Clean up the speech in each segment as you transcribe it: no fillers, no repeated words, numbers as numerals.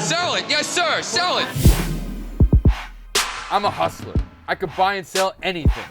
Sell it. Yes, sir. Sell it. I'm a hustler. I could buy and sell anything.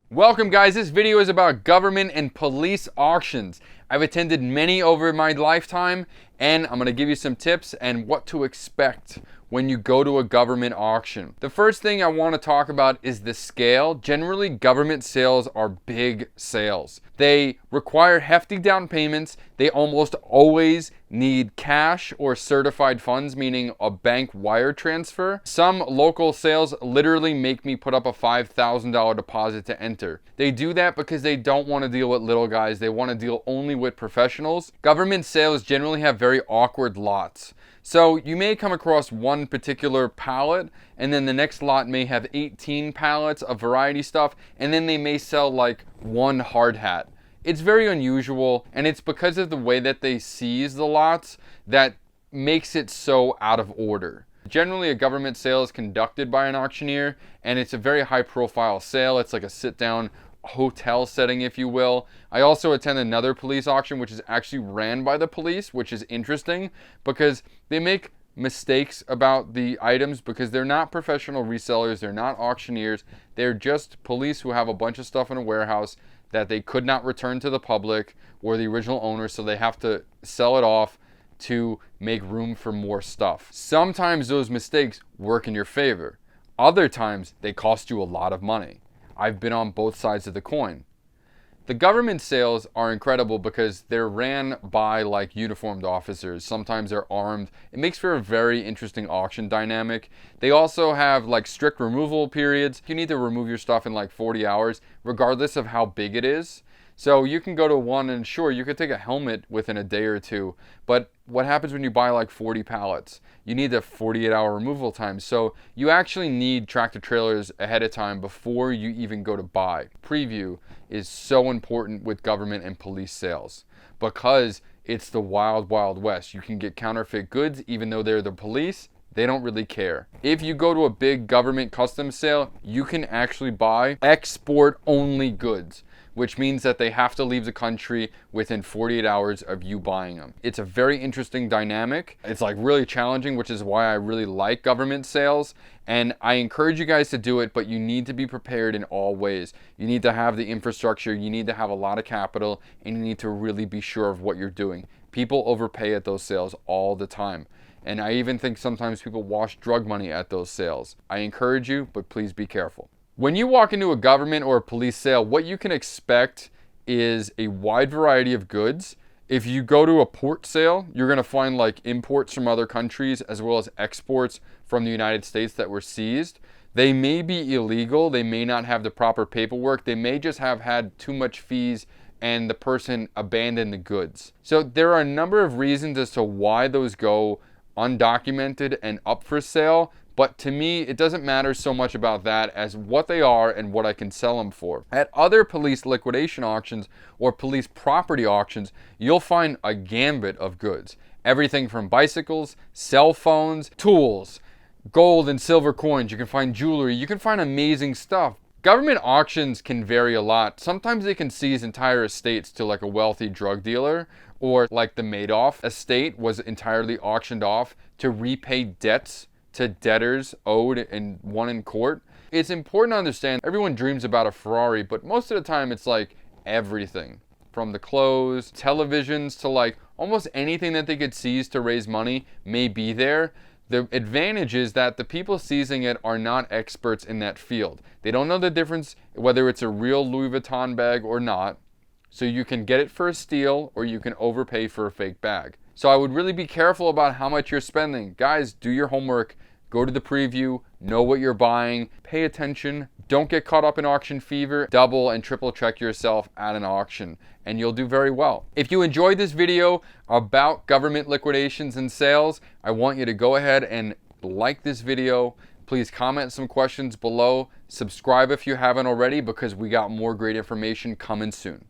Welcome guys, this video is about government and police auctions. I've attended many over my lifetime, and I'm gonna give you some tips and what to expect when you go to a government auction. The first thing I want to talk about is the scale. Generally, government sales are big sales. They require hefty down payments. They almost always need cash or certified funds, meaning a bank wire transfer. Some local sales literally make me put up a $5,000 deposit to enter. They do that because they don't want to deal with little guys. They want to deal only with professionals. Government sales generally have very awkward lots. So you may come across one particular pallet, and then the next lot may have 18 pallets of variety stuff, and then they may sell like one hard hat. It's very unusual, and it's because of the way that they seize the lots that makes it so out of order. Generally, a government sale is conducted by an auctioneer, and it's a very high profile sale. It's like a sit down hotel setting, if you will. I also attend another police auction which is actually ran by the police, which is interesting because they make mistakes about the items because they're not professional resellers, they're not auctioneers, they're just police who have a bunch of stuff in a warehouse that they could not return to the public or the original owner, so they have to sell it off to make room for more stuff. Sometimes those mistakes work in your favor. Other times they cost you a lot of money. I've been on both sides of the coin. The government sales are incredible because they're ran by like uniformed officers. Sometimes they're armed. It makes for a very interesting auction dynamic. They also have like strict removal periods. You need to remove your stuff in like 40 hours, regardless of how big it is. So you can go to one and sure, you could take a helmet within a day or two, but what happens when you buy like 40 pallets? You need a 48-hour removal time. So you actually need tractor trailers ahead of time before you even go to buy. Preview is so important with government and police sales because it's the wild, wild west. You can get counterfeit goods even though they're the police. They don't really care. If you go to a big government custom sale, you can actually buy export-only goods, which means that they have to leave the country within 48 hours of you buying them. It's a very interesting dynamic. It's like really challenging, which is why I really like government sales. And I encourage you guys to do it, but you need to be prepared in all ways. You need to have the infrastructure, you need to have a lot of capital, and you need to really be sure of what you're doing. People overpay at those sales all the time. And I even think sometimes people wash drug money at those sales. I encourage you, but please be careful. When you walk into a government or a police sale, what you can expect is a wide variety of goods. If you go to a port sale, you're going to find like imports from other countries as well as exports from the United States that were seized. They may be illegal. They may not have the proper paperwork. They may just have had too much fees and the person abandoned the goods. So there are a number of reasons as to why those go undocumented and up for sale. But to me, it doesn't matter so much about that as what they are and what I can sell them for. At other police liquidation auctions or police property auctions, you'll find a gambit of goods. Everything from bicycles, cell phones, tools, gold and silver coins. You can find jewelry. You can find amazing stuff. Government auctions can vary a lot. Sometimes they can seize entire estates to like a wealthy drug dealer, or like the Madoff estate was entirely auctioned off to repay debts to debtors owed and won in court. It's important to understand everyone dreams about a Ferrari, but most of the time it's like everything from the clothes, televisions to like almost anything that they could seize to raise money may be there. The advantage is that the people seizing it are not experts in that field. They don't know the difference whether it's a real Louis Vuitton bag or not. So you can get it for a steal or you can overpay for a fake bag. So I would really be careful about how much you're spending. Guys, do your homework. Go to the preview, know what you're buying, pay attention, don't get caught up in auction fever, double and triple check yourself at an auction, and you'll do very well. If you enjoyed this video about government liquidations and sales, I want you to go ahead and like this video. Please comment some questions below. Subscribe if you haven't already because we got more great information coming soon.